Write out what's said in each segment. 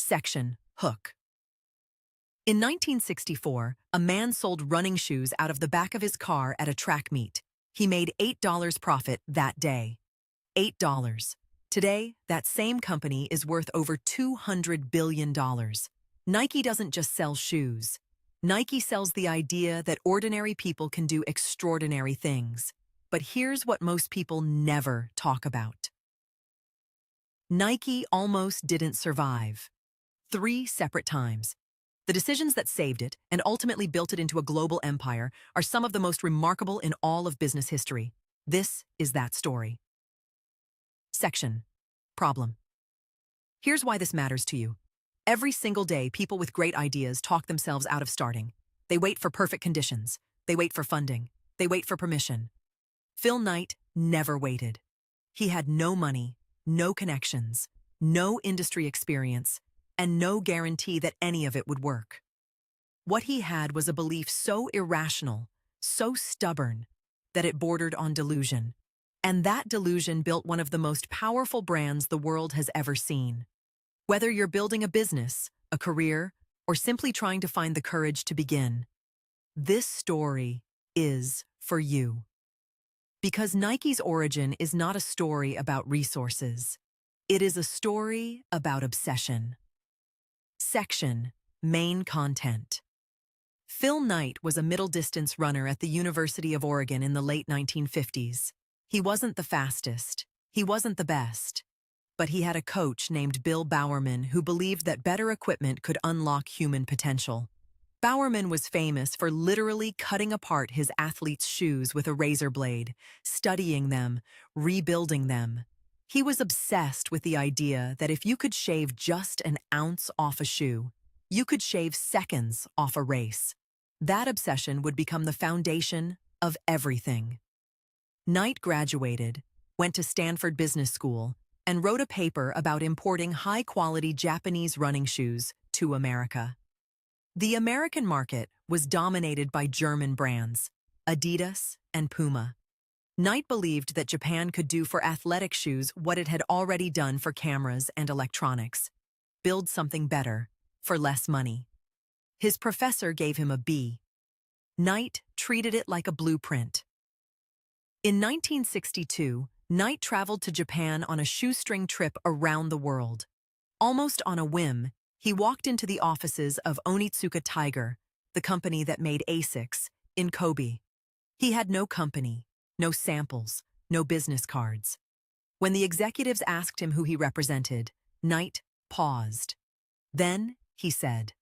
Section Hook. In 1964, a man sold running shoes out of the back of his car at a track meet. He made $8 profit that day. $8. Today, that same company is worth over $200 billion. Nike doesn't just sell shoes. Nike sells the idea that ordinary people can do extraordinary things. But here's what most people never talk about. Nike almost didn't survive. 3 separate times. The decisions that saved it and ultimately built it into a global empire are some of the most remarkable in all of business history. This is that story. Section Problem. Here's why this matters to you. Every single day, people with great ideas talk themselves out of starting. They wait for perfect conditions. They wait for funding. They wait for permission. Phil Knight never waited. He had no money, no connections, no industry experience, and no guarantee that any of it would work. What he had was a belief so irrational, so stubborn, that it bordered on delusion. And that delusion built one of the most powerful brands the world has ever seen. Whether you're building a business, a career, or simply trying to find the courage to begin, this story is for you. Because Nike's origin is not a story about resources. It is a story about obsession. Section Main Content. Phil Knight was a middle-distance runner at the University of Oregon in the late 1950s. He wasn't the fastest. He wasn't the best. But he had a coach named Bill Bowerman who believed that better equipment could unlock human potential. Bowerman was famous for literally cutting apart his athletes' shoes with a razor blade, studying them, rebuilding them. He was obsessed with the idea that if you could shave just an ounce off a shoe, you could shave seconds off a race. That obsession would become the foundation of everything. Knight graduated, went to Stanford Business School, and wrote a paper about importing high-quality Japanese running shoes to America. The American market was dominated by German brands, Adidas and Puma. Knight believed that Japan could do for athletic shoes what it had already done for cameras and electronics: build something better for less money. His professor gave him a B. Knight treated it like a blueprint. In 1962, Knight traveled to Japan on a shoestring trip around the world. Almost on a whim, he walked into the offices of Onitsuka Tiger, the company that made Asics, in Kobe. He had no company, no samples, no business cards. When the executives asked him who he represented, Knight paused. Then he said,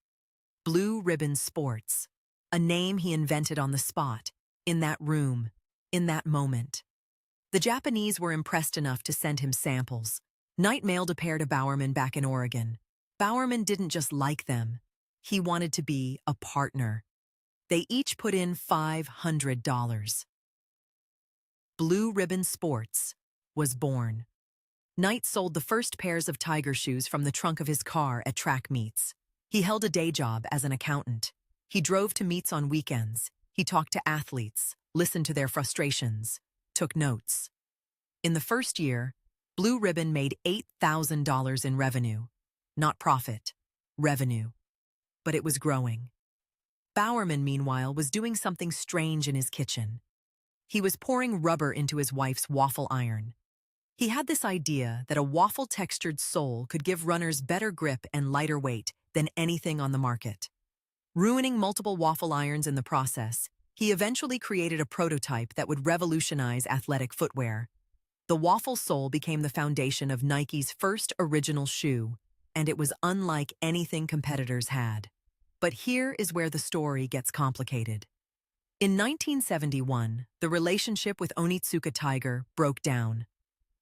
Blue Ribbon Sports, a name he invented on the spot, in that room, in that moment. The Japanese were impressed enough to send him samples. Knight mailed a pair to Bowerman back in Oregon. Bowerman didn't just like them. He wanted to be a partner. They each put in $500. Blue Ribbon Sports was born. Knight sold the first pairs of Tiger shoes from the trunk of his car at track meets. He held a day job as an accountant. He drove to meets on weekends. He talked to athletes, listened to their frustrations, took notes. In the first year, Blue Ribbon made $8,000 in revenue. Not profit, revenue. But it was growing. Bowerman, meanwhile, was doing something strange in his kitchen. He was pouring rubber into his wife's waffle iron. He had this idea that a waffle-textured sole could give runners better grip and lighter weight than anything on the market. Ruining multiple waffle irons in the process, he eventually created a prototype that would revolutionize athletic footwear. The waffle sole became the foundation of Nike's first original shoe, and it was unlike anything competitors had. But here is where the story gets complicated. In 1971, the relationship with Onitsuka Tiger broke down.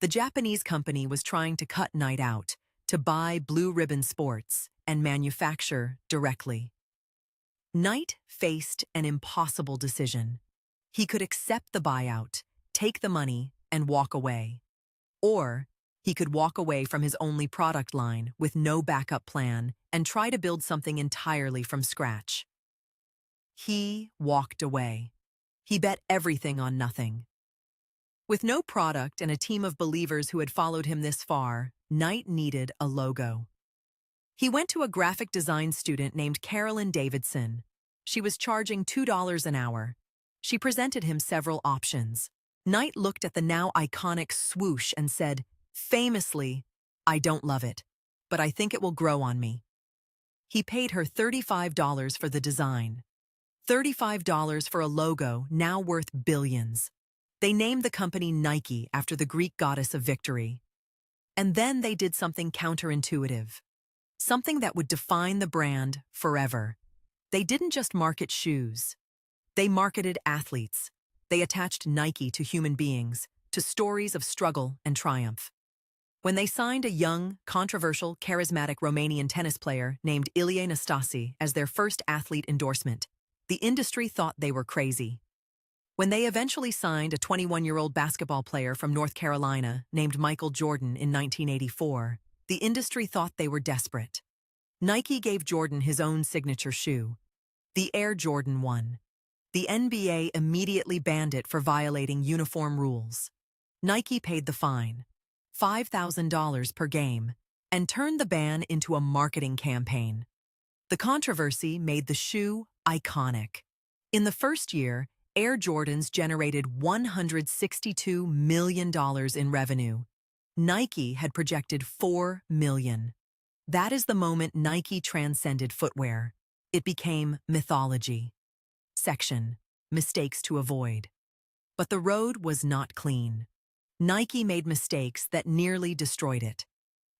The Japanese company was trying to cut Knight out, to buy Blue Ribbon Sports and manufacture directly. Knight faced an impossible decision. He could accept the buyout, take the money, and walk away. Or he could walk away from his only product line with no backup plan and try to build something entirely from scratch. He walked away. He bet everything on nothing. With no product and a team of believers who had followed him this far, Knight needed a logo. He went to a graphic design student named Carolyn Davidson. She was charging $2 an hour. She presented him several options. Knight looked at the now iconic swoosh and said, famously, "I don't love it, but I think it will grow on me." He paid her $35 for the design. $35 for a logo now worth billions. They named the company Nike after the Greek goddess of victory. And then they did something counterintuitive. Something that would define the brand forever. They didn't just market shoes. They marketed athletes. They attached Nike to human beings, to stories of struggle and triumph. When they signed a young, controversial, charismatic Romanian tennis player named Ilie Nastase as their first athlete endorsement, the industry thought they were crazy. When they eventually signed a 21-year-old basketball player from North Carolina named Michael Jordan in 1984, the industry thought they were desperate. Nike gave Jordan his own signature shoe, the Air Jordan 1. The NBA immediately banned it for violating uniform rules. Nike paid the fine, $5,000 per game, and turned the ban into a marketing campaign. The controversy made the shoe iconic. In the first year, Air Jordans generated $162 million in revenue. Nike had projected $4 million. That is the moment Nike transcended footwear. It became mythology. Section: Mistakes to avoid. But the road was not clean. Nike made mistakes that nearly destroyed it.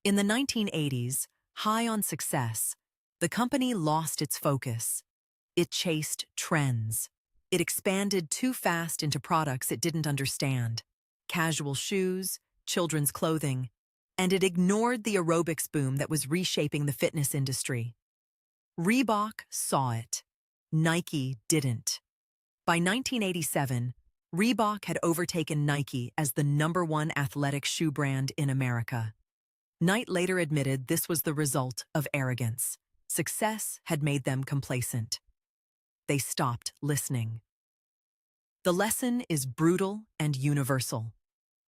In the 1980s, high on success, the company lost its focus. It chased trends. It expanded too fast into products it didn't understand: casual shoes, children's clothing, and it ignored the aerobics boom that was reshaping the fitness industry. Reebok saw it. Nike didn't. By 1987, Reebok had overtaken Nike as the #1 athletic shoe brand in America. Knight later admitted this was the result of arrogance. Success had made them complacent. They stopped listening. The lesson is brutal and universal.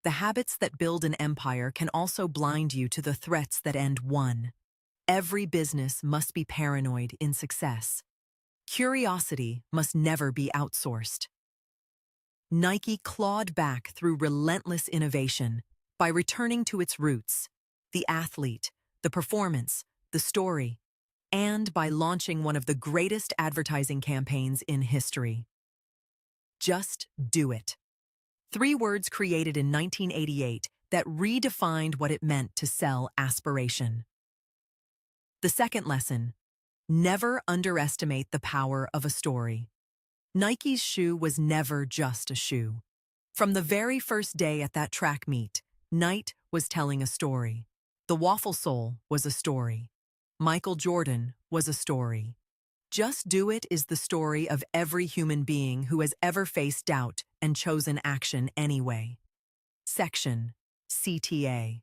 The habits that build an empire can also blind you to the threats that end one. Every business must be paranoid in success. Curiosity must never be outsourced. Nike clawed back through relentless innovation by returning to its roots, the athlete, the performance, the story, and by launching one of the greatest advertising campaigns in history. Just do it. 3 words created in 1988 that redefined what it meant to sell aspiration. The second lesson: never underestimate the power of a story. Nike's shoe was never just a shoe. From the very first day at that track meet, Knight was telling a story. The Waffle sole was a story. Michael Jordan was a story. Just Do It is the story of every human being who has ever faced doubt and chosen action anyway. Section: CTA.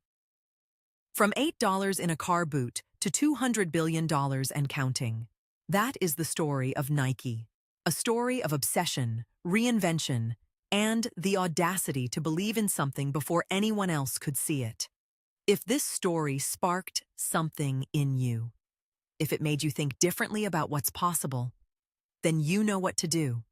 From $8 in a car boot to $200 billion and counting. That is the story of Nike. A story of obsession, reinvention, and the audacity to believe in something before anyone else could see it. If this story sparked something in you, if it made you think differently about what's possible, then you know what to do.